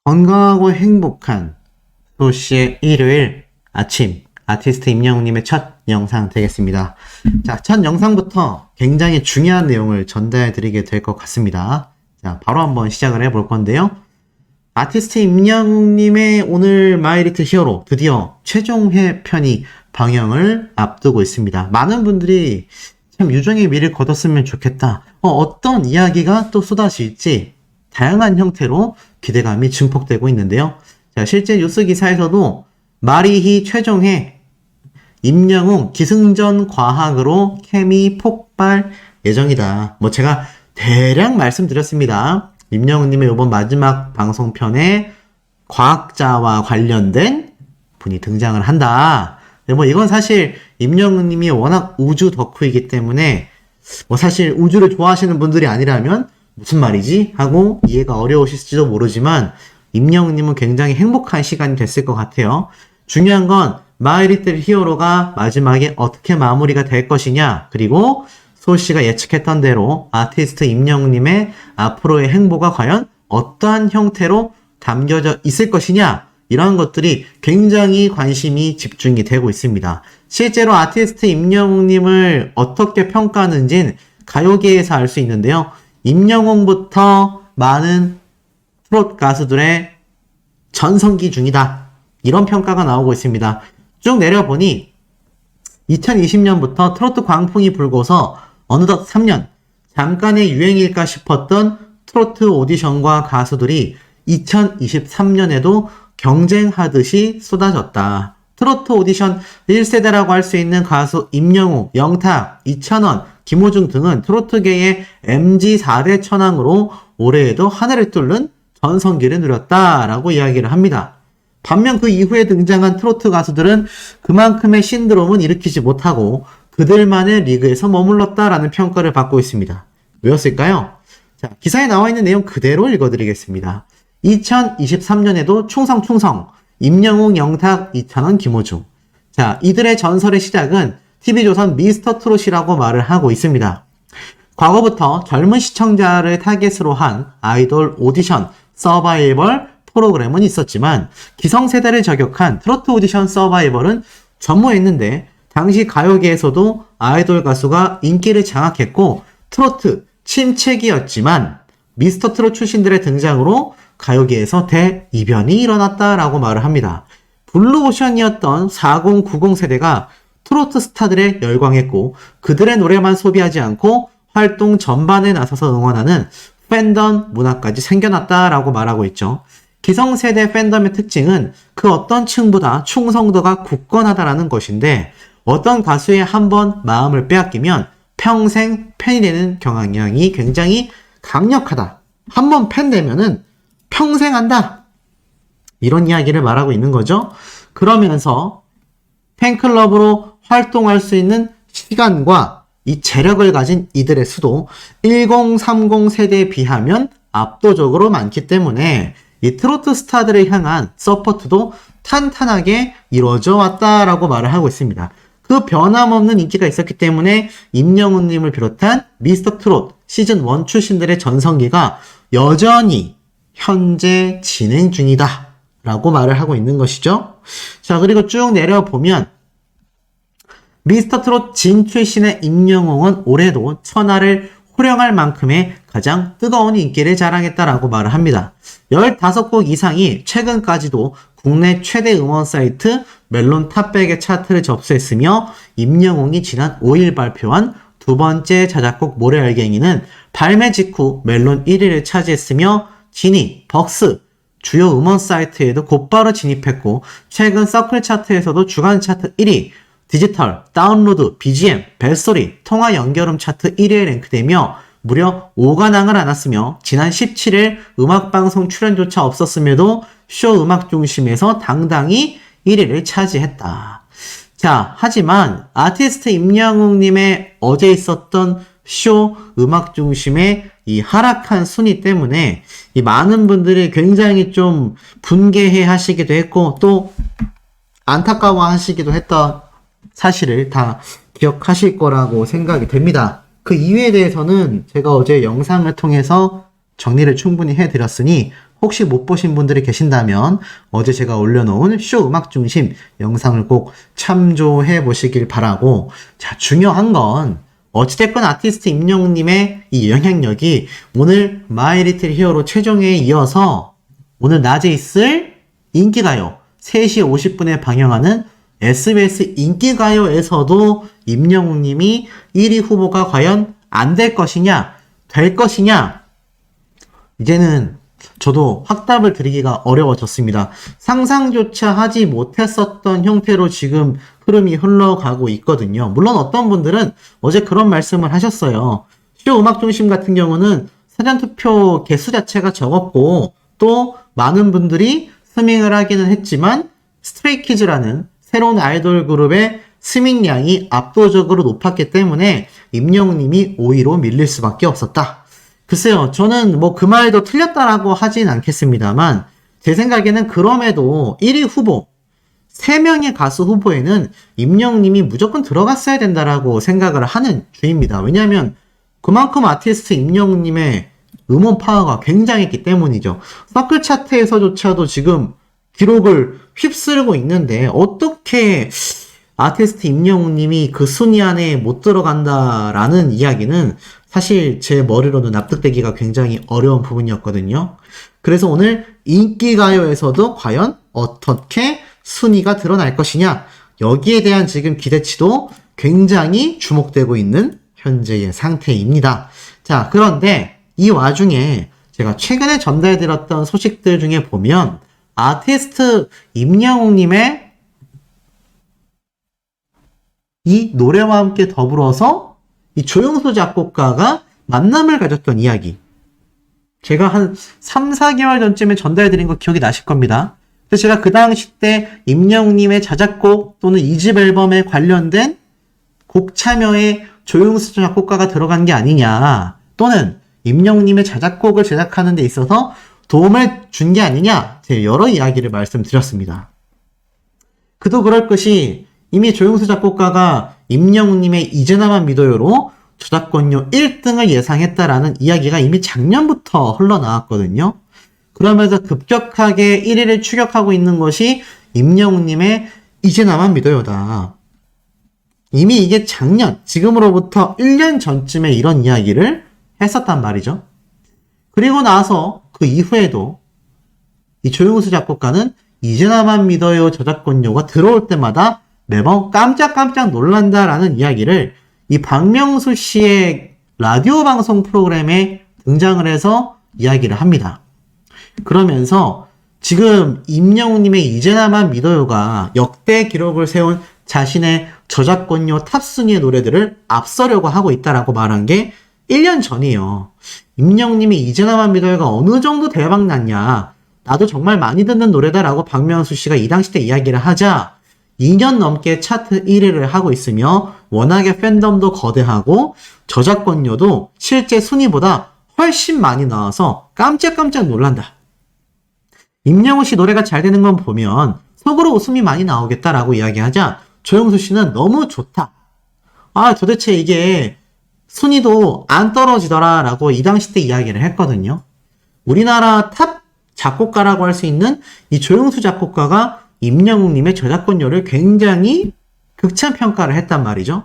건강하고 행복한 소씨의 일요일 아침 아티스트 임영웅님의 첫 영상 되겠습니다. 자, 첫 영상부터 굉장히 중요한 내용을 전달해 드리게 될 것 같습니다. 자, 바로 한번 시작을 해볼 건데요. 아티스트 임영웅님의 오늘 마이리틀 히어로 드디어 최종회 편이 방영을 앞두고 있습니다. 많은 분들이 참 유종의 미를 거뒀으면 좋겠다. 어떤 이야기가 또 쏟아질지 다양한 형태로 기대감이 증폭되고 있는데요. 자, 실제 뉴스 기사에서도 마리히 최종회 임영웅 기승전 과학으로 케미 폭발 예정이다. 제가 대략 말씀드렸습니다. 임영웅님의 이번 마지막 방송편에 과학자와 관련된 분이 등장을 한다. 이건 사실 임영웅님이 워낙 우주 덕후이기 때문에 사실 우주를 좋아하시는 분들이 아니라면 무슨 말이지? 하고 이해가 어려우실지도 모르지만 임영웅님은 굉장히 행복한 시간이 됐을 것 같아요. 중요한 건 마이리틀 히어로가 마지막에 어떻게 마무리가 될 것이냐, 그리고 소씨가 예측했던 대로 아티스트 임영웅님의 앞으로의 행보가 과연 어떠한 형태로 담겨져 있을 것이냐, 이런 것들이 굉장히 관심이 집중이 되고 있습니다. 실제로 아티스트 임영웅님을 어떻게 평가하는지는 가요계에서 알 수 있는데요. 임영웅부터 많은 트롯 가수들의 전성기 중이다, 이런 평가가 나오고 있습니다. 쭉 내려보니 2020년부터 트로트 광풍이 불고서 어느덧 3년, 잠깐의 유행일까 싶었던 트로트 오디션과 가수들이 2023년에도 경쟁하듯이 쏟아졌다. 트로트 오디션 1세대라고 할 수 있는 가수 임영웅, 영탁, 이찬원, 김호중 등은 트로트계의 MG 4대 천왕으로 올해에도 하늘을 뚫는 전성기를 누렸다라고 이야기를 합니다. 반면 그 이후에 등장한 트로트 가수들은 그만큼의 신드롬은 일으키지 못하고 그들만의 리그에서 머물렀다라는 평가를 받고 있습니다. 왜였을까요? 자, 기사에 나와 있는 내용 그대로 읽어드리겠습니다. 2023년에도 충성 임영웅, 영탁, 이찬원, 김호중. 자, 이들의 전설의 시작은 TV조선 미스터 트롯이라고 말을 하고 있습니다. 과거부터 젊은 시청자를 타겟으로 한 아이돌 오디션, 서바이벌 프로그램은 있었지만 기성세대를 저격한 트로트 오디션 서바이벌은 전무했는데 당시 가요계에서도 아이돌 가수가 인기를 장악했고 트로트 침체기였지만 미스터 트롯 출신들의 등장으로 가요계에서 대이변이 일어났다라고 말을 합니다. 블루오션이었던 40, 90 세대가 트로트 스타들에 열광했고 그들의 노래만 소비하지 않고 활동 전반에 나서서 응원하는 팬덤 문화까지 생겨났다라고 말하고 있죠. 기성세대 팬덤의 특징은 그 어떤 층보다 충성도가 굳건하다라는 것인데 어떤 가수의 한번 마음을 빼앗기면 평생 팬이 되는 경향이 굉장히 강력하다. 한번 팬 되면은 평생 한다, 이런 이야기를 말하고 있는 거죠. 그러면서 팬클럽으로 활동할 수 있는 시간과 이 재력을 가진 이들의 수도 1030 세대에 비하면 압도적으로 많기 때문에 이 트로트 스타들을 향한 서포트도 탄탄하게 이루어져 왔다라고 말을 하고 있습니다. 그 변함없는 인기가 있었기 때문에 임영웅님을 비롯한 미스터 트롯 시즌 1 출신들의 전성기가 여전히 현재 진행 중이다 라고 말을 하고 있는 것이죠. 자, 그리고 쭉 내려보면 미스터 트롯 진 출신의 임영웅은 올해도 천하를 호령할 만큼의 가장 뜨거운 인기를 자랑했다라고 말을 합니다. 15곡 이상이 최근까지도 국내 최대 음원 사이트 멜론 탑100의 차트를 접수했으며 임영웅이 지난 5일 발표한 두 번째 자작곡 모래알갱이는 발매 직후 멜론 1위를 차지했으며 지니, 벅스, 주요 음원 사이트에도 곧바로 진입했고 최근 서클 차트에서도 주간 차트 1위, 디지털, 다운로드, BGM, 벨소리, 통화 연결음 차트 1위에 랭크되며 무려 5관왕을 안았으며 지난 17일 음악방송 출연조차 없었음에도 쇼 음악 중심에서 당당히 1위를 차지했다. 자, 하지만 아티스트 임영웅님의 어제 있었던 쇼 음악 중심의 이 하락한 순위 때문에 이 많은 분들이 굉장히 좀 분개해 하시기도 했고 또 안타까워 하시기도 했던 사실을 다 기억하실 거라고 생각이 됩니다. 그 이유에 대해서는 제가 어제 영상을 통해서 정리를 충분히 해드렸으니 혹시 못 보신 분들이 계신다면 어제 제가 올려놓은 쇼 음악 중심 영상을 꼭 참조해 보시길 바라고, 자, 중요한 건 어찌됐건 아티스트 임영웅님의 이 영향력이 오늘 마이 리틀 히어로 최종회에 이어서 오늘 낮에 있을 인기가요 3시 50분에 방영하는 SBS 인기가요에서도 임영웅님이 1위 후보가 과연 안 될 것이냐, 될 것이냐, 이제는 저도 확답을 드리기가 어려워졌습니다. 상상조차 하지 못했었던 형태로 지금 흐름이 흘러가고 있거든요. 물론 어떤 분들은 어제 그런 말씀을 하셨어요. 쇼 음악중심 같은 경우는 사전투표 개수 자체가 적었고 또 많은 분들이 스밍을 하기는 했지만 스트레이키즈라는 새로운 아이돌 그룹의 스밍량이 압도적으로 높았기 때문에 임영웅님이 5위로 밀릴 수밖에 없었다. 글쎄요, 저는 뭐 그 말도 틀렸다라고 하진 않겠습니다만 제 생각에는 그럼에도 1위 후보 3명의 가수 후보에는 임영웅님이 무조건 들어갔어야 된다라고 생각을 하는 주입니다. 왜냐하면 그만큼 아티스트 임영웅님의 음원 파워가 굉장했기 때문이죠. 서클 차트에서조차도 지금 기록을 휩쓸고 있는데 어떻게 아티스트 임영웅님이 그 순위 안에 못 들어간다라는 이야기는 사실 제 머리로는 납득되기가 굉장히 어려운 부분이었거든요. 그래서 오늘 인기가요에서도 과연 어떻게 순위가 드러날 것이냐, 여기에 대한 지금 기대치도 굉장히 주목되고 있는 현재의 상태입니다. 자, 그런데 이 와중에 제가 최근에 전달드렸던 소식들 중에 보면 아티스트 임영웅님의 이 노래와 함께 더불어서 이 조용수 작곡가가 만남을 가졌던 이야기, 제가 한 3, 4개월 전쯤에 전달드린 거 기억이 나실 겁니다. 그래서 제가 그 당시 때 임영웅님의 자작곡 또는 2집 앨범에 관련된 곡 참여에 조용수 작곡가가 들어간 게 아니냐, 또는 임영웅님의 자작곡을 제작하는 데 있어서 도움을 준 게 아니냐, 제가 여러 이야기를 말씀드렸습니다. 그도 그럴 것이 이미 조용수 작곡가가 임영웅님의 이제 나만 믿어요로 저작권료 1등을 예상했다라는 이야기가 이미 작년부터 흘러나왔거든요. 그러면서 급격하게 1위를 추격하고 있는 것이 임영웅님의 이제 나만 믿어요다. 이미 이게 작년, 지금으로부터 1년 전쯤에 이런 이야기를 했었단 말이죠. 그리고 나서 그 이후에도 이 조용수 작곡가는 이제 나만 믿어요 저작권료가 들어올 때마다 매번 깜짝깜짝 놀란다라는 이야기를 이 박명수 씨의 라디오 방송 프로그램에 등장을 해서 이야기를 합니다. 그러면서 지금 임영웅님의 이제 나만 믿어요가 역대 기록을 세운 자신의 저작권료 탑순위의 노래들을 앞서려고 하고 있다라고 말한 게 1년 전이에요. 임영웅님이 이제 나만 믿어요가 어느 정도 대박 났냐, 나도 정말 많이 듣는 노래다라고 박명수 씨가 이 당시 때 이야기를 하자 2년 넘게 차트 1위를 하고 있으며 워낙에 팬덤도 거대하고 저작권료도 실제 순위보다 훨씬 많이 나와서 깜짝깜짝 놀란다. 임영웅 씨 노래가 잘 되는 건 보면 속으로 웃음이 많이 나오겠다라고 이야기하자 조용수 씨는 너무 좋다. 아, 도대체 이게 순위도 안 떨어지더라 라고 이 당시 때 이야기를 했거든요. 우리나라 탑 작곡가라고 할 수 있는 이 조용수 작곡가가 임영웅님의 저작권료를 굉장히 극찬평가를 했단 말이죠.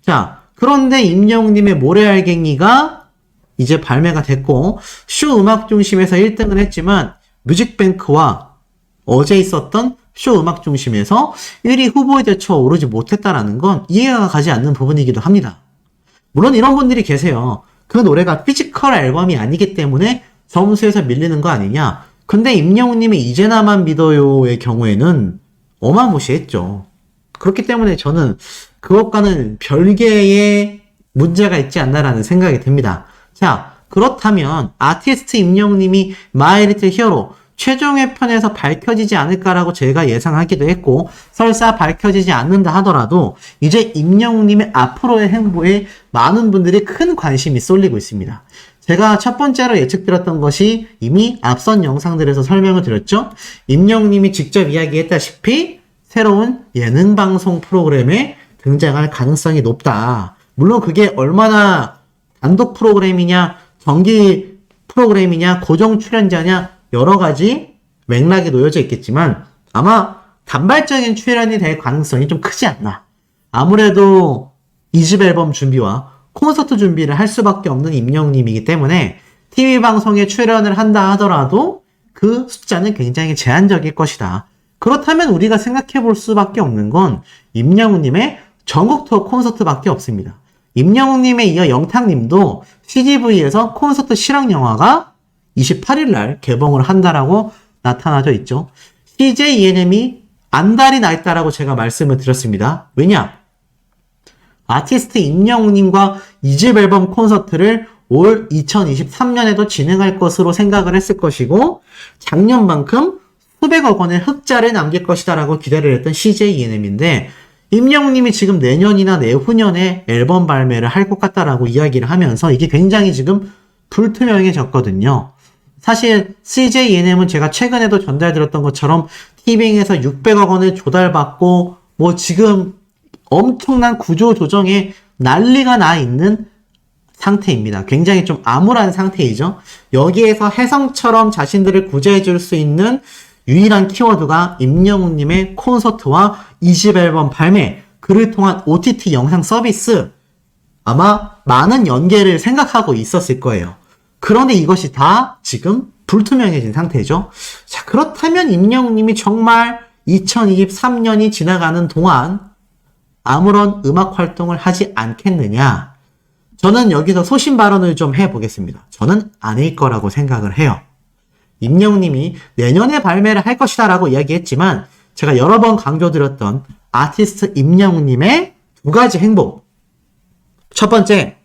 자, 그런데 임영웅님의 모래알갱이가 이제 발매가 됐고 쇼 음악 중심에서 1등을 했지만 뮤직뱅크와 어제 있었던 쇼 음악 중심에서 1위 후보에 제쳐 오르지 못했다라는 건 이해가 가지 않는 부분이기도 합니다. 물론 이런 분들이 계세요. 그 노래가 피지컬 앨범이 아니기 때문에 점수에서 밀리는 거 아니냐. 근데 임영웅님의 이제 나만 믿어요의 경우에는 어마무시했죠. 그렇기 때문에 저는 그것과는 별개의 문제가 있지 않나라는 생각이 듭니다. 자, 그렇다면 아티스트 임영웅님이 마이 리틀 히어로 최종회 편에서 밝혀지지 않을까라고 제가 예상하기도 했고 설사 밝혀지지 않는다 하더라도 이제 임영웅님의 앞으로의 행보에 많은 분들이 큰 관심이 쏠리고 있습니다. 제가 첫 번째로 예측드렸던 것이 이미 앞선 영상들에서 설명을 드렸죠. 임영웅님이 직접 이야기했다시피 새로운 예능방송 프로그램에 등장할 가능성이 높다. 물론 그게 얼마나 단독 프로그램이냐, 정기 프로그램이냐, 고정 출연자냐 여러 가지 맥락이 놓여져 있겠지만 아마 단발적인 출연이 될 가능성이 좀 크지 않나. 아무래도 2집 앨범 준비와 콘서트 준비를 할 수밖에 없는 임영웅님이기 때문에 TV방송에 출연을 한다 하더라도 그 숫자는 굉장히 제한적일 것이다. 그렇다면 우리가 생각해 볼 수밖에 없는 건 임영웅님의 전국 투어 콘서트밖에 없습니다. 임영웅님에 이어 영탁님도 CGV에서 콘서트 실황 영화가 28일 날 개봉을 한다라고 나타나져 있죠. CJ ENM이 안달이 나 있다라고 제가 말씀을 드렸습니다. 왜냐? 아티스트 임영웅님과 2집 앨범 콘서트를 올 2023년에도 진행할 것으로 생각을 했을 것이고 작년만큼 수백억 원의 흑자를 남길 것이다라고 기대를 했던 CJ ENM인데 임영웅님이 지금 내년이나 내후년에 앨범 발매를 할 것 같다라고 이야기를 하면서 이게 굉장히 지금 불투명해졌거든요. 사실 CJ ENM은 제가 최근에도 전달드렸던 것처럼 티빙에서 600억 원을 조달받고 뭐 지금 엄청난 구조 조정에 난리가 나 있는 상태입니다. 굉장히 좀 암울한 상태이죠. 여기에서 혜성처럼 자신들을 구제해 줄 수 있는 유일한 키워드가 임영웅님의 콘서트와 2집 앨범 발매, 그를 통한 OTT 영상 서비스, 아마 많은 연계를 생각하고 있었을 거예요. 그런데 이것이 다 지금 불투명해진 상태죠. 자, 그렇다면 임영웅님이 정말 2023년이 지나가는 동안 아무런 음악 활동을 하지 않겠느냐? 저는 여기서 소신 발언을 좀 해보겠습니다. 저는 아닐 거라고 생각을 해요. 임영웅님이 내년에 발매를 할 것이다 라고 이야기했지만 제가 여러 번 강조드렸던 아티스트 임영웅님의 두 가지 행보. 첫 번째,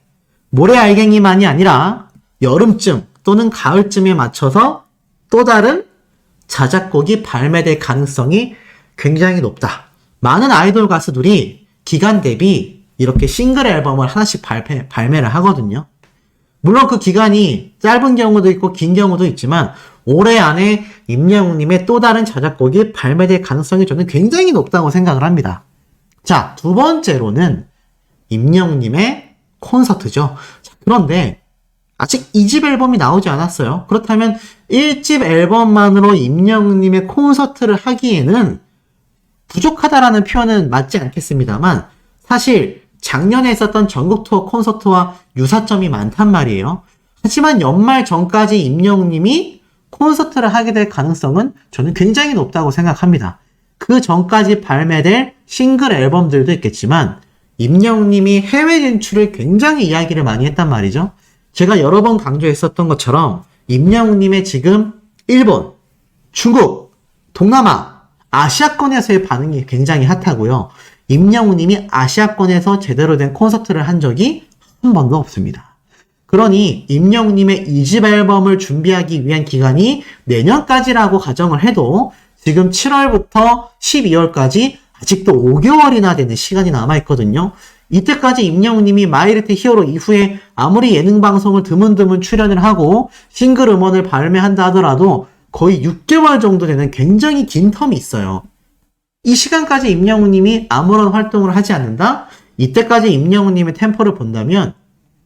모래알갱이만이 아니라 여름쯤 또는 가을쯤에 맞춰서 또 다른 자작곡이 발매될 가능성이 굉장히 높다. 많은 아이돌 가수들이 기간 대비 이렇게 싱글 앨범을 하나씩 발매를 하거든요. 물론 그 기간이 짧은 경우도 있고 긴 경우도 있지만 올해 안에 임영웅님의 또 다른 자작곡이 발매될 가능성이 저는 굉장히 높다고 생각을 합니다. 자, 두 번째로는 임영웅님의 콘서트죠. 자, 그런데 아직 2집 앨범이 나오지 않았어요. 그렇다면 1집 앨범만으로 임영웅님의 콘서트를 하기에는 부족하다라는 표현은 맞지 않겠습니다만 사실 작년에 있었던 전국 투어 콘서트와 유사점이 많단 말이에요. 하지만 연말 전까지 임영웅님이 콘서트를 하게 될 가능성은 저는 굉장히 높다고 생각합니다. 그 전까지 발매될 싱글 앨범들도 있겠지만 임영웅님이 해외 진출을 굉장히 이야기를 많이 했단 말이죠. 제가 여러 번 강조했었던 것처럼 임영웅님의 지금 일본, 중국, 동남아, 아시아권에서의 반응이 굉장히 핫하고요. 임영웅님이 아시아권에서 제대로 된 콘서트를 한 적이 한 번도 없습니다. 그러니 임영웅님의 2집 앨범을 준비하기 위한 기간이 내년까지라고 가정을 해도 지금 7월부터 12월까지 아직도 5개월이나 되는 시간이 남아있거든요. 이때까지 임영웅님이 마이리트 히어로 이후에 아무리 예능방송을 드문드문 출연을 하고 싱글 음원을 발매한다 하더라도 거의 6개월 정도 되는 굉장히 긴 텀이 있어요. 이 시간까지 임영웅님이 아무런 활동을 하지 않는다? 이때까지 임영웅님의 템포를 본다면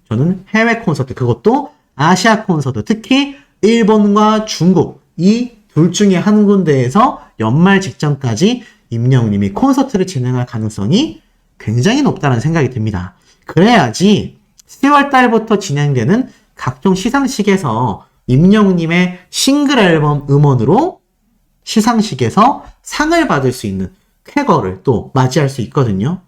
저는 해외 콘서트, 그것도 아시아 콘서트, 특히 일본과 중국 이 둘 중에 한 군데에서 연말 직전까지 임영웅님이 콘서트를 진행할 가능성이 굉장히 높다는 생각이 듭니다. 그래야지 10월 달부터 진행되는 각종 시상식에서 임영웅님의 싱글 앨범 음원으로 시상식에서 상을 받을 수 있는 쾌거를 또 맞이할 수 있거든요.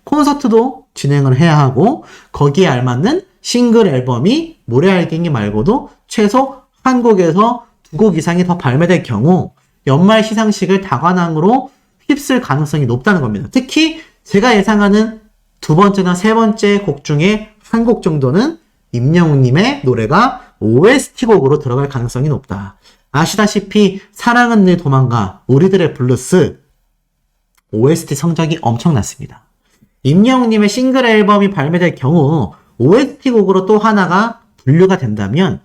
콘서트도 진행을 해야 하고 거기에 알맞는 싱글 앨범이 모래알갱이 말고도 최소 한 곡에서 두 곡 이상이 더 발매될 경우 연말 시상식을 다관왕으로 휩쓸 가능성이 높다는 겁니다. 특히 제가 예상하는 두 번째나 세 번째 곡 중에 한 곡 정도는 임영웅님의 노래가 OST 곡으로 들어갈 가능성이 높다. 아시다시피 사랑은 늘 도망가, 우리들의 블루스 OST 성적이 엄청났습니다. 임영웅님의 싱글 앨범이 발매될 경우 OST 곡으로 또 하나가 분류가 된다면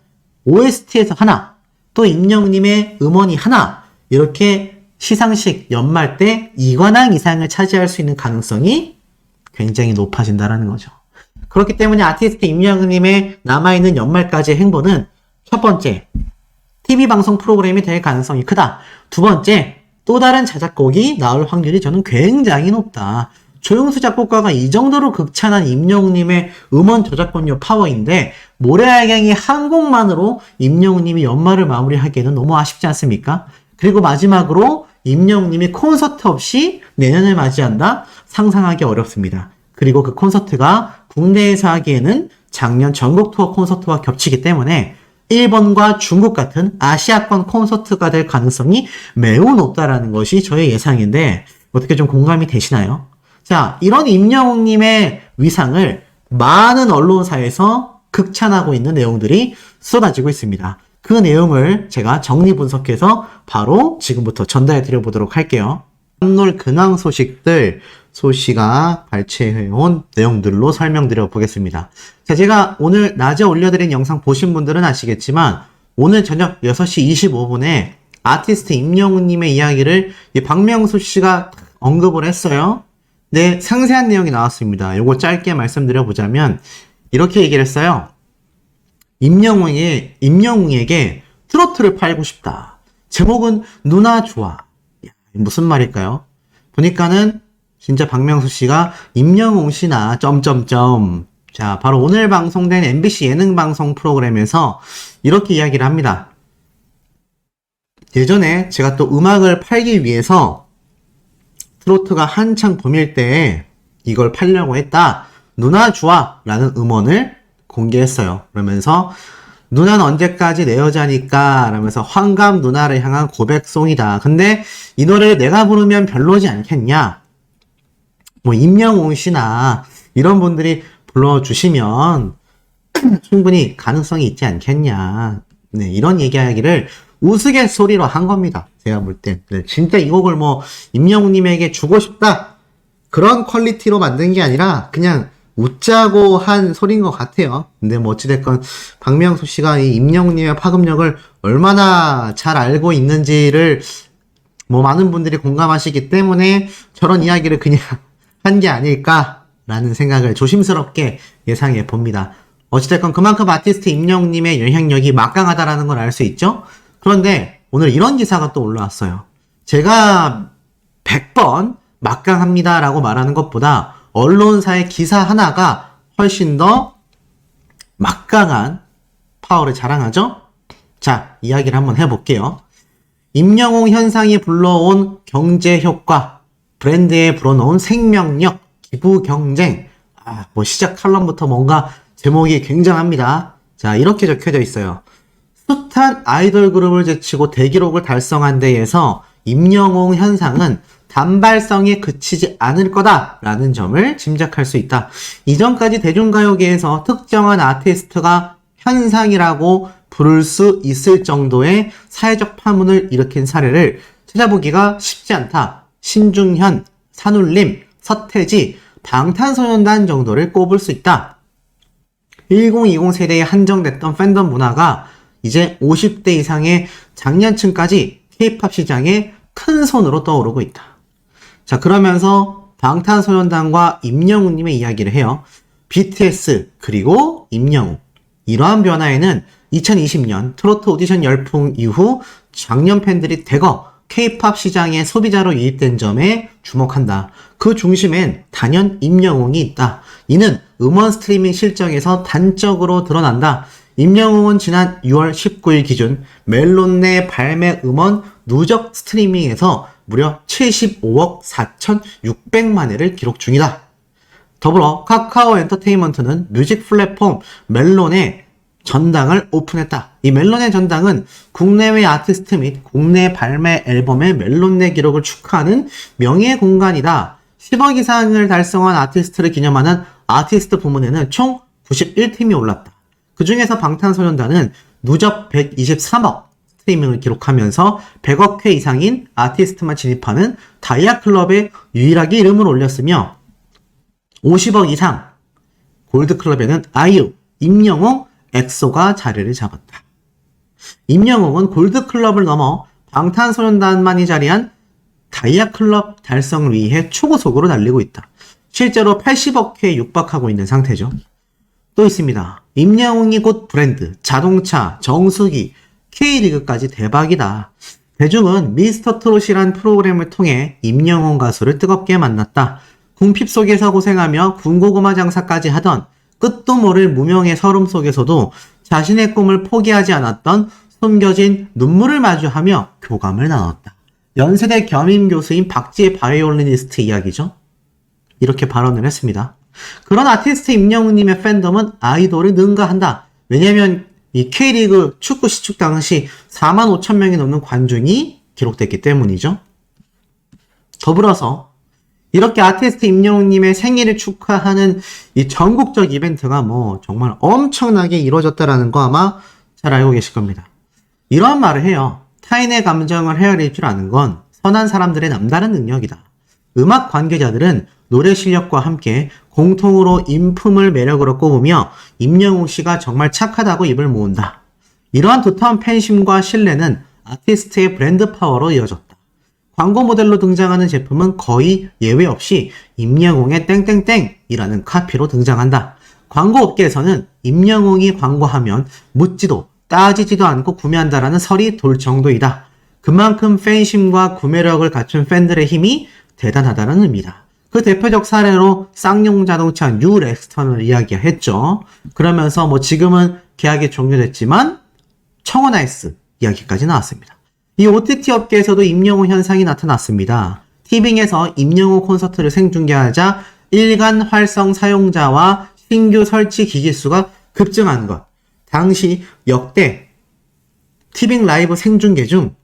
OST에서 하나, 또 임영웅님의 음원이 하나, 이렇게 시상식 연말 때 2관왕 이상을 차지할 수 있는 가능성이 굉장히 높아진다는 거죠. 그렇기 때문에 아티스트 임영웅님의 남아있는 연말까지의 행보는 첫 번째, TV 방송 프로그램이 될 가능성이 크다. 두 번째, 또 다른 자작곡이 나올 확률이 저는 굉장히 높다. 조용수 작곡가가 이 정도로 극찬한 임영웅님의 음원 저작권료 파워인데 모래알갱이 한 곡만으로 임영웅님이 연말을 마무리하기에는 너무 아쉽지 않습니까? 그리고 마지막으로 임영웅님이 콘서트 없이 내년을 맞이한다? 상상하기 어렵습니다. 그리고 그 콘서트가 국내에서 하기에는 작년 전국 투어 콘서트와 겹치기 때문에 일본과 중국 같은 아시아권 콘서트가 될 가능성이 매우 높다라는 것이 저의 예상인데 어떻게 좀 공감이 되시나요? 자, 이런 임영웅님의 위상을 많은 언론사에서 극찬하고 있는 내용들이 쏟아지고 있습니다. 그 내용을 제가 정리 분석해서 바로 지금부터 전달해 드려보도록 할게요. 한놀 근황 소식들 소시가 발췌해온 내용들로 설명드려 보겠습니다. 자, 제가 오늘 낮에 올려드린 영상 보신 분들은 아시겠지만 오늘 저녁 6시 25분에 아티스트 임영웅님의 이야기를 박명수 씨가 언급을 했어요. 네, 상세한 내용이 나왔습니다. 요거 짧게 말씀드려보자면 이렇게 얘기를 했어요. 임영웅에게 트로트를 팔고 싶다. 제목은 누나 좋아. 야, 무슨 말일까요? 보니까는 진짜 박명수 씨가 임영웅 씨나 점점점. 자, 바로 오늘 방송된 MBC 예능 방송 프로그램에서 이렇게 이야기를 합니다. 예전에 제가 또 음악을 팔기 위해서 트로트가 한창 붐일 때에 이걸 팔려고 했다. 누나 좋아 라는 음원을 공개했어요. 그러면서 누나는 언제까지 내 여자니까 라면서 환감 누나를 향한 고백송이다. 근데 이 노래를 내가 부르면 별로지 않겠냐? 뭐 임영웅 씨나 이런 분들이 불러주시면 충분히 가능성이 있지 않겠냐. 네, 이런 얘기하기를 우스갯소리로 한 겁니다. 제가 볼 땐. 네, 진짜 이 곡을 뭐 임영웅님에게 주고 싶다 그런 퀄리티로 만든 게 아니라 그냥 웃자고 한 소리인 것 같아요. 근데 뭐 어찌됐건 박명수 씨가 이 임영웅님의 파급력을 얼마나 잘 알고 있는지를 뭐 많은 분들이 공감하시기 때문에 저런 이야기를 그냥 한 게 아닐까라는 생각을 조심스럽게 예상해 봅니다. 어찌됐건 그만큼 아티스트 임영웅님의 영향력이 막강하다라는 걸 알 수 있죠. 그런데 오늘 이런 기사가 또 올라왔어요. 제가 100번 막강합니다라고 말하는 것보다 언론사의 기사 하나가 훨씬 더 막강한 파워를 자랑하죠? 자, 이야기를 한번 해볼게요. 임영웅 현상이 불러온 경제 효과, 브랜드에 불어넣은 생명력, 기부 경쟁. 뭐 시작 칼럼부터 뭔가 제목이 굉장합니다. 자, 이렇게 적혀져 있어요. 숱한 아이돌 그룹을 제치고 대기록을 달성한 데에서 임영웅 현상은 단발성에 그치지 않을 거다라는 점을 짐작할 수 있다. 이전까지 대중가요계에서 특정한 아티스트가 현상이라고 부를 수 있을 정도의 사회적 파문을 일으킨 사례를 찾아보기가 쉽지 않다. 신중현, 산울림, 서태지, 방탄소년단 정도를 꼽을 수 있다. 1020 세대에 한정됐던 팬덤 문화가 이제 50대 이상의 장년층까지 K-POP 시장에 큰 손으로 떠오르고 있다. 자, 그러면서 방탄소년단과 임영웅님의 이야기를 해요. BTS 그리고 임영웅. 이러한 변화에는 2020년 트로트 오디션 열풍 이후 장년 팬들이 대거 K-POP 시장의 소비자로 유입된 점에 주목한다. 그 중심엔 단연 임영웅이 있다. 이는 음원 스트리밍 실적에서 단적으로 드러난다. 임영웅은 지난 6월 19일 기준 멜론내 발매 음원 누적 스트리밍에서 무려 75억 4,600만 회를 기록 중이다. 더불어 카카오 엔터테인먼트는 뮤직 플랫폼 멜론에 전당을 오픈했다. 이 멜론의 전당은 국내외 아티스트 및 국내 발매 앨범의 멜론내 기록을 축하하는 명예 공간이다. 10억 이상을 달성한 아티스트를 기념하는 아티스트 부문에는 총 91팀이 올랐다. 그 중에서 방탄소년단은 누적 123억 스트리밍을 기록하면서 100억 회 이상인 아티스트만 진입하는 다이아클럽에 유일하게 이름을 올렸으며 50억 이상 골드클럽에는 아이유, 임영웅, 엑소가 자리를 잡았다. 임영웅은 골드클럽을 넘어 방탄소년단만이 자리한 다이아클럽 달성을 위해 초고속으로 달리고 있다. 실제로 80억 회에 육박하고 있는 상태죠. 또 있습니다. 임영웅이 곧 브랜드, 자동차, 정수기, K리그까지 대박이다. 대중은 미스터 트롯이란 프로그램을 통해 임영웅 가수를 뜨겁게 만났다. 궁핍 속에서 고생하며 군고구마 장사까지 하던 끝도 모를 무명의 서름 속에서도 자신의 꿈을 포기하지 않았던 숨겨진 눈물을 마주하며 교감을 나눴다. 연세대 겸임교수인 박지혜 바이올리니스트 이야기죠. 이렇게 발언을 했습니다. 그런 아티스트 임영웅님의 팬덤은 아이돌을 능가한다. 왜냐면 이 K리그 축구 시축 당시 4만 5천 명이 넘는 관중이 기록됐기 때문이죠. 더불어서 이렇게 아티스트 임영웅님의 생일을 축하하는 이 전국적 이벤트가 뭐 정말 엄청나게 이루어졌다라는 거 아마 잘 알고 계실 겁니다. 이런 말을 해요. 타인의 감정을 헤아릴 줄 아는 건 선한 사람들의 남다른 능력이다. 음악 관계자들은 노래 실력과 함께 공통으로 인품을 매력으로 꼽으며 임영웅 씨가 정말 착하다고 입을 모은다. 이러한 두터운 팬심과 신뢰는 아티스트의 브랜드 파워로 이어졌다. 광고 모델로 등장하는 제품은 거의 예외 없이 임영웅의 땡땡땡이라는 카피로 등장한다. 광고 업계에서는 임영웅이 광고하면 묻지도 따지지도 않고 구매한다라는 설이 돌 정도이다. 그만큼 팬심과 구매력을 갖춘 팬들의 힘이 대단하다는 의미다. 그 대표적 사례로 쌍용 자동차 뉴 렉스턴을 이야기했죠. 그러면서 뭐 지금은 계약이 종료됐지만 청원아이스 이야기까지 나왔습니다. 이 OTT 업계에서도 임영웅 현상이 나타났습니다. 티빙에서 임영웅 콘서트를 생중계하자 일간 활성 사용자와 신규 설치 기기 수가 급증한 것. 당시 역대 티빙 라이브 생중계 중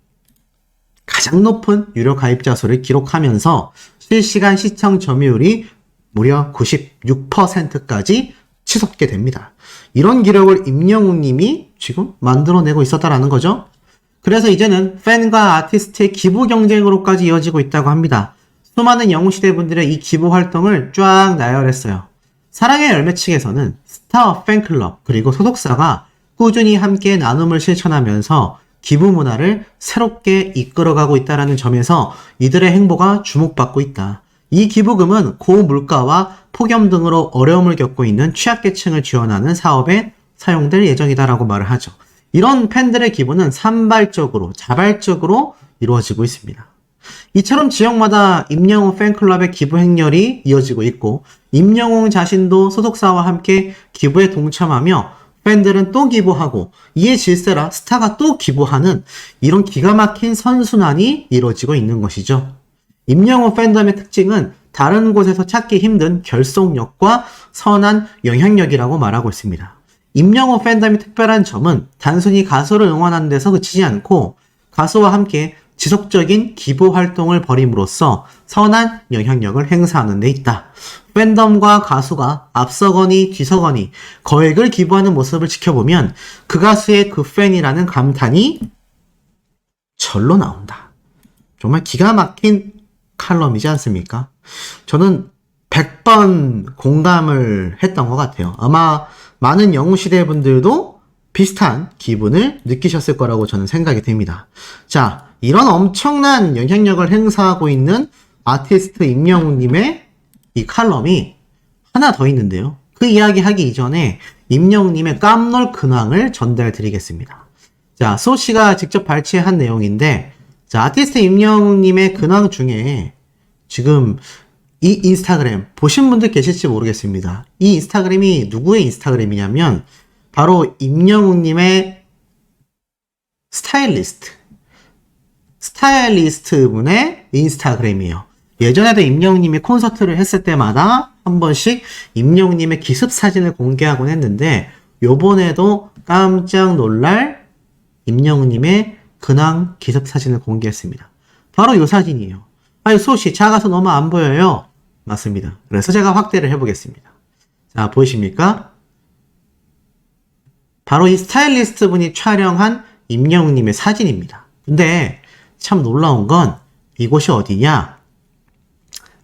가장 높은 유료 가입자 수를 기록하면서 실시간 시청 점유율이 무려 96%까지 치솟게 됩니다. 이런 기록을 임영웅 님이 지금 만들어내고 있었다라는 거죠. 그래서 이제는 팬과 아티스트의 기부 경쟁으로까지 이어지고 있다고 합니다. 수많은 영웅시대 분들의 이 기부 활동을 쫙 나열했어요. 사랑의 열매 측에서는 스타 팬클럽 그리고 소속사가 꾸준히 함께 나눔을 실천하면서 기부 문화를 새롭게 이끌어가고 있다는 점에서 이들의 행보가 주목받고 있다. 이 기부금은 고물가와 폭염 등으로 어려움을 겪고 있는 취약계층을 지원하는 사업에 사용될 예정이다라고 말을 하죠. 이런 팬들의 기부는 산발적으로 자발적으로 이루어지고 있습니다. 이처럼 지역마다 임영웅 팬클럽의 기부 행렬이 이어지고 있고 임영웅 자신도 소속사와 함께 기부에 동참하며 팬들은 또 기부하고 이에 질세라 스타가 또 기부하는 이런 기가 막힌 선순환이 이루어지고 있는 것이죠. 임영웅 팬덤의 특징은 다른 곳에서 찾기 힘든 결속력과 선한 영향력이라고 말하고 있습니다. 임영웅 팬덤이 특별한 점은 단순히 가수를 응원하는 데서 그치지 않고 가수와 함께 지속적인 기부 활동을 벌임으로써 선한 영향력을 행사하는 데 있다. 팬덤과 가수가 앞서거니 뒤서거니 거액을 기부하는 모습을 지켜보면 그 가수의 그 팬이라는 감탄이 절로 나온다. 정말 기가 막힌 칼럼이지 않습니까? 저는 100번 공감을 했던 것 같아요. 아마 많은 영웅시대 분들도 비슷한 기분을 느끼셨을 거라고 저는 생각이 됩니다. 자, 이런 엄청난 영향력을 행사하고 있는 아티스트 임영웅님의 이 칼럼이 하나 더 있는데요. 그 이야기 하기 이전에 임영웅님의 깜놀 근황을 전달 드리겠습니다. 자, 소씨가 직접 발췌한 내용인데, 자, 아티스트 임영웅님의 근황 중에 지금 이 인스타그램 보신 분들 계실지 모르겠습니다. 이 인스타그램이 누구의 인스타그램이냐면 바로 임영웅님의 스타일리스트 분의 인스타그램이에요. 예전에도 임영웅님이 콘서트를 했을 때마다 한 번씩 임영웅님의 기습 사진을 공개하곤 했는데 요번에도 깜짝 놀랄 임영웅님의 근황 기습 사진을 공개했습니다. 바로 이 사진이에요. 아유, 소씨 작아서 너무 안 보여요. 맞습니다. 그래서 제가 확대를 해보겠습니다. 자, 보이십니까? 바로 이 스타일리스트 분이 촬영한 임영웅님의 사진입니다. 근데 참 놀라운 건 이곳이 어디냐?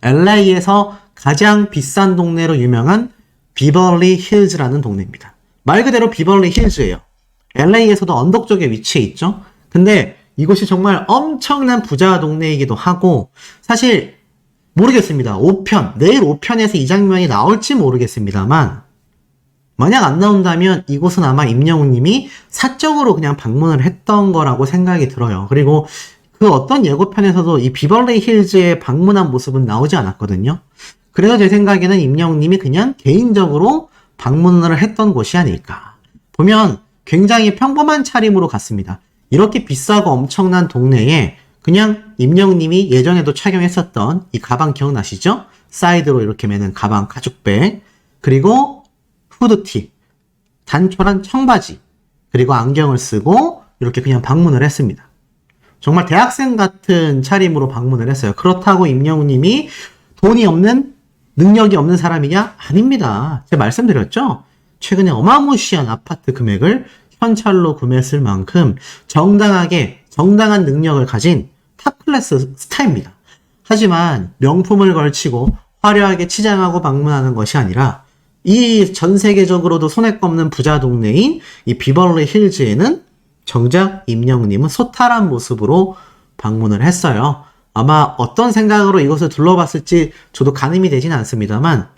LA에서 가장 비싼 동네로 유명한 비벌리 힐즈라는 동네입니다. 말 그대로 비벌리 힐즈예요. LA에서도 언덕 쪽에 위치해 있죠. 근데 이곳이 정말 엄청난 부자 동네이기도 하고 사실 모르겠습니다. 내일 5편에서 이 장면이 나올지 모르겠습니다만 만약 안 나온다면 이곳은 아마 임영웅님이 사적으로 그냥 방문을 했던 거라고 생각이 들어요. 그리고 그 어떤 예고편에서도 이 비벌리 힐즈에 방문한 모습은 나오지 않았거든요. 그래서 제 생각에는 임영웅님이 그냥 개인적으로 방문을 했던 곳이 아닐까. 보면 굉장히 평범한 차림으로 갔습니다. 이렇게 비싸고 엄청난 동네에 그냥 임영웅님이 예전에도 착용했었던 이 가방 기억나시죠? 사이드로 이렇게 매는 가방, 가죽백, 그리고 후드티, 단촐한 청바지, 그리고 안경을 쓰고 이렇게 그냥 방문을 했습니다. 정말 대학생 같은 차림으로 방문을 했어요. 그렇다고 임영웅님이 돈이 없는, 능력이 없는 사람이냐? 아닙니다. 제가 말씀드렸죠? 최근에 어마무시한 아파트 금액을 현찰로 구매했을 만큼 정당한 능력을 가진 탑클래스 스타입니다. 하지만 명품을 걸치고 화려하게 치장하고 방문하는 것이 아니라 이 전 세계적으로도 손에 꼽는 부자 동네인 이 비벌리 힐즈에는 정작 임영웅님은 소탈한 모습으로 방문을 했어요. 아마 어떤 생각으로 이것을 둘러봤을지 저도 가늠이 되진 않습니다만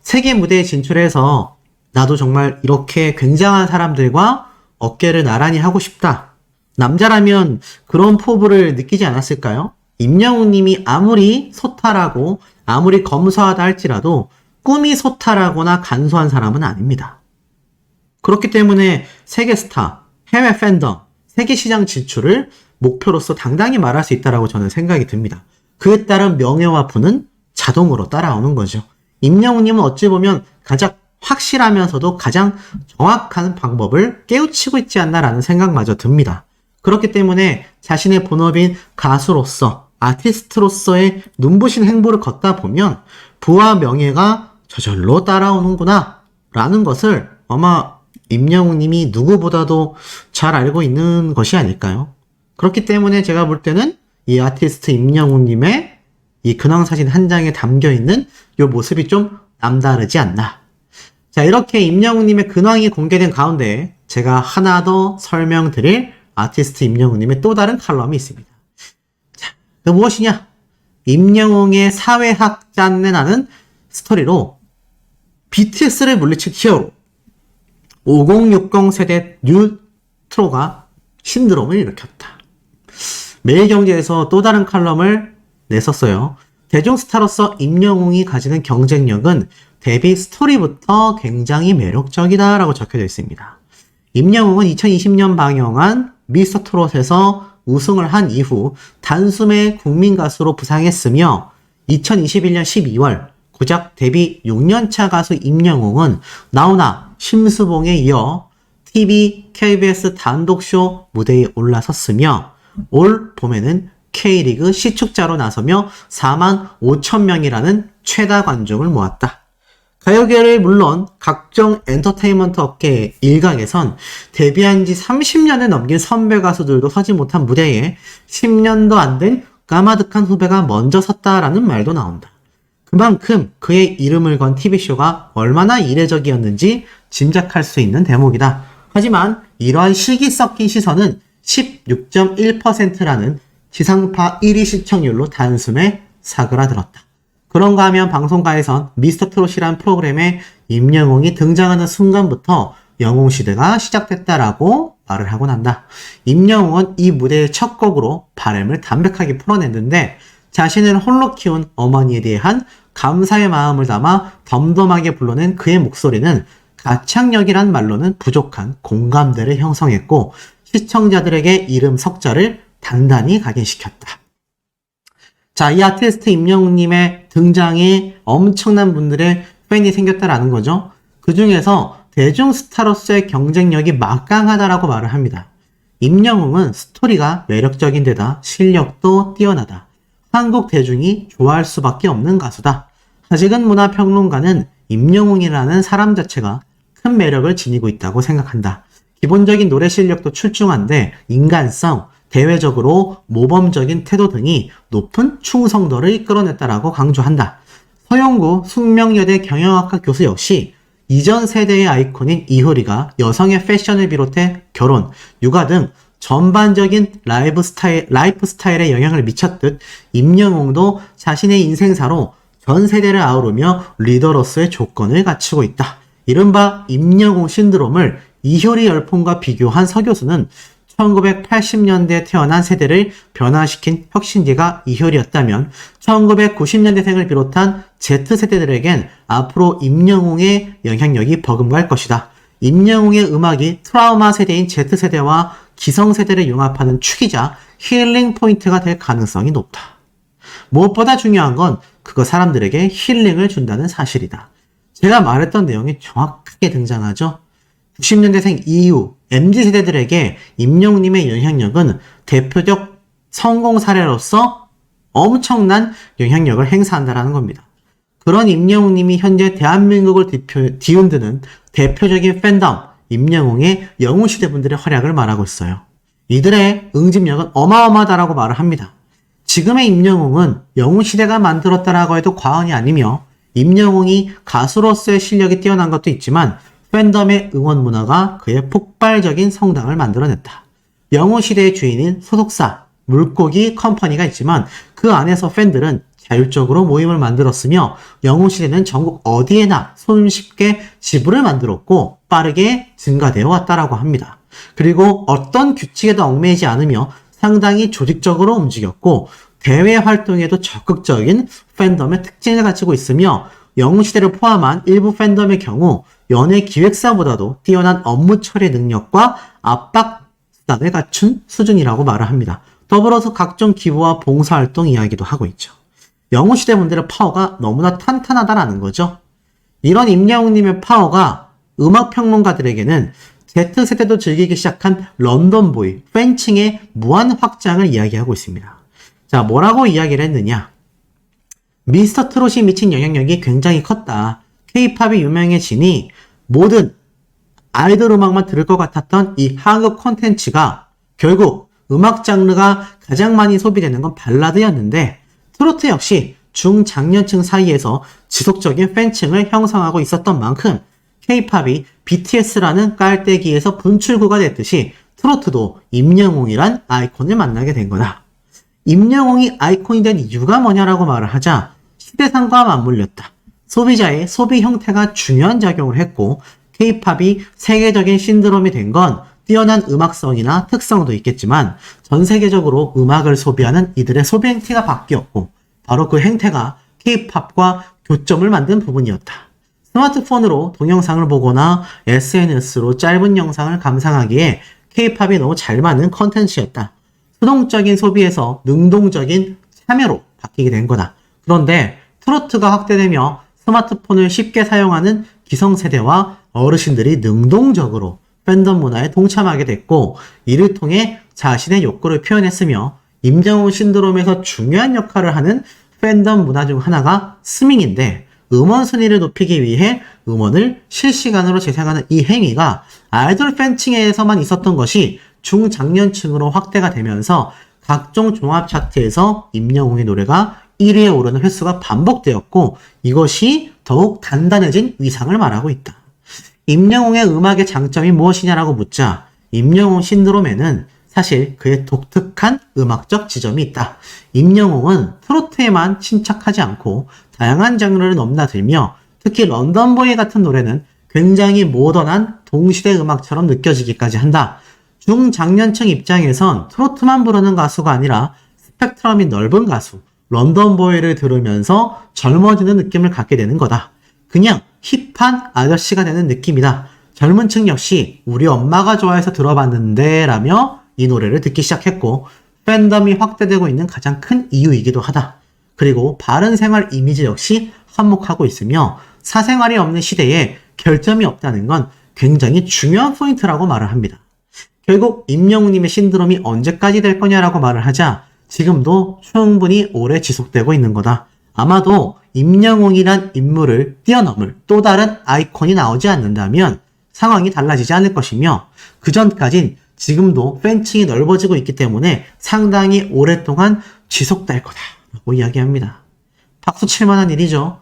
세계 무대에 진출해서 나도 정말 이렇게 굉장한 사람들과 어깨를 나란히 하고 싶다. 남자라면 그런 포부를 느끼지 않았을까요? 임영웅님이 아무리 소탈하고 아무리 검소하다 할지라도 꿈이 소탈하거나 간소한 사람은 아닙니다. 그렇기 때문에 세계 스타, 해외 팬덤, 세계 시장 진출을 목표로서 당당히 말할 수 있다고 저는 생각이 듭니다. 그에 따른 명예와 부는 자동으로 따라오는 거죠. 임영웅님은 어찌 보면 가장 확실하면서도 가장 정확한 방법을 깨우치고 있지 않나라는 생각마저 듭니다. 그렇기 때문에 자신의 본업인 가수로서, 아티스트로서의 눈부신 행보를 걷다 보면 부와 명예가 저절로 따라오는구나 라는 것을 아마 임영웅님이 누구보다도 잘 알고 있는 것이 아닐까요? 그렇기 때문에 제가 볼 때는 이 아티스트 임영웅님의 이 근황사진 한 장에 담겨있는 이 모습이 좀 남다르지 않나. 자, 이렇게 임영웅님의 근황이 공개된 가운데 제가 하나 더 설명드릴 아티스트 임영웅님의 또 다른 칼럼이 있습니다. 자, 그 무엇이냐? 임영웅의 사회학 짠내나는 스토리로 BTS를 물리친 히어로 5060 세대 뉴트로가 신드롬을 일으켰다. 매일경제에서 또 다른 칼럼을 냈었어요. 대중스타로서 임영웅이 가지는 경쟁력은 데뷔 스토리부터 굉장히 매력적이다 라고 적혀져 있습니다. 임영웅은 2020년 방영한 미스터 트롯에서 우승을 한 이후 단숨에 국민가수로 부상했으며 2021년 12월 고작 데뷔 6년차 가수 임영웅은 나훈아, 심수봉에 이어 TV, KBS 단독쇼 무대에 올라섰으며 올 봄에는 K리그 시축자로 나서며 4만 5천 명이라는 최다 관중을 모았다. 가요계를 물론 각종 엔터테인먼트 업계의 일각에선 데뷔한 지 30년을 넘긴 선배 가수들도 서지 못한 무대에 10년도 안 된 까마득한 후배가 먼저 섰다라는 말도 나온다. 그만큼 그의 이름을 건 TV쇼가 얼마나 이례적이었는지 짐작할 수 있는 대목이다. 하지만 이러한 시기 섞인 시선은 16.1%라는 지상파 1위 시청률로 단숨에 사그라들었다. 그런가 하면 방송가에선 미스터 트롯이란 프로그램에 임영웅이 등장하는 순간부터 영웅시대가 시작됐다라고 말을 하곤 한다. 임영웅은 이 무대의 첫 곡으로 바람을 담백하게 풀어냈는데 자신을 홀로 키운 어머니에 대한 감사의 마음을 담아 덤덤하게 불러낸 그의 목소리는 가창력이란 말로는 부족한 공감대를 형성했고 시청자들에게 이름 석자를 단단히 각인시켰다. 자, 이 아티스트 임영웅님의 등장에 엄청난 분들의 팬이 생겼다라는 거죠. 그 중에서 대중스타로서의 경쟁력이 막강하다라고 말을 합니다. 임영웅은 스토리가 매력적인 데다 실력도 뛰어나다. 한국 대중이 좋아할 수밖에 없는 가수다. 하지근 문화평론가는 임영웅이라는 사람 자체가 큰 매력을 지니고 있다고 생각한다. 기본적인 노래 실력도 출중한데 인간성, 대외적으로 모범적인 태도 등이 높은 충성도를 이끌어냈다라고 강조한다. 서영구 숙명여대 경영학과 교수 역시 이전 세대의 아이콘인 이효리가 여성의 패션을 비롯해 결혼, 육아 등 전반적인 라이프 스타일에 영향을 미쳤듯 임영웅도 자신의 인생사로 전 세대를 아우르며 리더로서의 조건을 갖추고 있다. 이른바 임영웅 신드롬을 이효리 열풍과 비교한 서교수는 1980년대에 태어난 세대를 변화시킨 혁신기가 이효리였다면 1990년대생을 비롯한 Z세대들에겐 앞으로 임영웅의 영향력이 버금갈 것이다. 임영웅의 음악이 트라우마 세대인 Z세대와 기성세대를 융합하는 축이자 힐링 포인트가 될 가능성이 높다. 무엇보다 중요한 건 그거 사람들에게 힐링을 준다는 사실이다. 제가 말했던 내용이 정확하게 등장하죠. 90년대생 이후 MZ세대들에게 임영웅님의 영향력은 대표적 성공 사례로서 엄청난 영향력을 행사한다는 겁니다. 그런 임영웅님이 현재 대한민국을 뒤흔드는 대표적인 팬덤, 임영웅의 영웅시대 분들의 활약을 말하고 있어요. 이들의 응집력은 어마어마하다라고 말을 합니다. 지금의 임영웅은 영웅시대가 만들었다라고 해도 과언이 아니며 임영웅이 가수로서의 실력이 뛰어난 것도 있지만 팬덤의 응원 문화가 그의 폭발적인 성당을 만들어냈다. 영웅시대의 주인인 소속사, 물고기 컴퍼니가 있지만 그 안에서 팬들은 자율적으로 모임을 만들었으며 영웅시대는 전국 어디에나 손쉽게 지부를 만들었고 빠르게 증가되어 왔다라고 합니다. 그리고 어떤 규칙에도 얽매이지 않으며 상당히 조직적으로 움직였고 대외 활동에도 적극적인 팬덤의 특징을 가지고 있으며 영웅시대를 포함한 일부 팬덤의 경우 연예 기획사보다도 뛰어난 업무 처리 능력과 압박 수단을 갖춘 수준이라고 말을 합니다. 더불어서 각종 기부와 봉사활동 이야기도 하고 있죠. 영웅시대 분들의 파워가 너무나 탄탄하다라는 거죠. 이런 임영웅님의 파워가 음악평론가들에게는 Z세대도 즐기기 시작한 런던보이, 팬층의 무한 확장을 이야기하고 있습니다. 자, 뭐라고 이야기를 했느냐? 미스터 트롯이 미친 영향력이 굉장히 컸다. K-팝이 유명해지니 모든 아이돌 음악만 들을 것 같았던 이 한국 콘텐츠가 결국 음악 장르가 가장 많이 소비되는 건 발라드였는데 트로트 역시 중장년층 사이에서 지속적인 팬층을 형성하고 있었던 만큼 K-팝이 BTS라는 깔때기에서 분출구가 됐듯이 트로트도 임영웅이란 아이콘을 만나게 된 거다. 임영웅이 아이콘이 된 이유가 뭐냐라고 말을 하자 시대상과 맞물렸다. 소비자의 소비 형태가 중요한 작용을 했고 K-팝이 세계적인 신드롬이 된 건 뛰어난 음악성이나 특성도 있겠지만 전 세계적으로 음악을 소비하는 이들의 소비 행태가 바뀌었고 바로 그 행태가 K-팝과 교점을 만든 부분이었다. 스마트폰으로 동영상을 보거나 SNS로 짧은 영상을 감상하기에 K-팝이 너무 잘 맞는 컨텐츠였다. 수동적인 소비에서 능동적인 참여로 바뀌게 된 거다. 그런데 트로트가 확대되며 스마트폰을 쉽게 사용하는 기성세대와 어르신들이 능동적으로 팬덤 문화에 동참하게 됐고 이를 통해 자신의 욕구를 표현했으며 임영웅 신드롬에서 중요한 역할을 하는 팬덤 문화 중 하나가 스밍인데 음원 순위를 높이기 위해 음원을 실시간으로 재생하는 이 행위가 아이돌 팬층에서만 있었던 것이 중장년층으로 확대가 되면서 각종 종합 차트에서 임영웅의 노래가 1위에 오르는 횟수가 반복되었고 이것이 더욱 단단해진 위상을 말하고 있다. 임영웅의 음악의 장점이 무엇이냐라고 묻자 임영웅 신드롬에는 사실 그의 독특한 음악적 지점이 있다. 임영웅은 트로트에만 침착하지 않고 다양한 장르를 넘나들며 특히 런던보이 같은 노래는 굉장히 모던한 동시대 음악처럼 느껴지기까지 한다. 중장년층 입장에선 트로트만 부르는 가수가 아니라 스펙트럼이 넓은 가수 런던보이를 들으면서 젊어지는 느낌을 갖게 되는 거다. 그냥 힙한 아저씨가 되는 느낌이다. 젊은 층 역시 우리 엄마가 좋아해서 들어봤는데 라며 이 노래를 듣기 시작했고 팬덤이 확대되고 있는 가장 큰 이유이기도 하다. 그리고 바른 생활 이미지 역시 한몫하고 있으며 사생활이 없는 시대에 결점이 없다는 건 굉장히 중요한 포인트라고 말을 합니다. 결국 임영웅님의 신드롬이 언제까지 될 거냐라고 말을 하자 지금도 충분히 오래 지속되고 있는 거다. 아마도 임영웅이란 인물을 뛰어넘을 또 다른 아이콘이 나오지 않는다면 상황이 달라지지 않을 것이며 그 전까진 지금도 팬층이 넓어지고 있기 때문에 상당히 오랫동안 지속될 거다라고 이야기합니다. 박수 칠 만한 일이죠.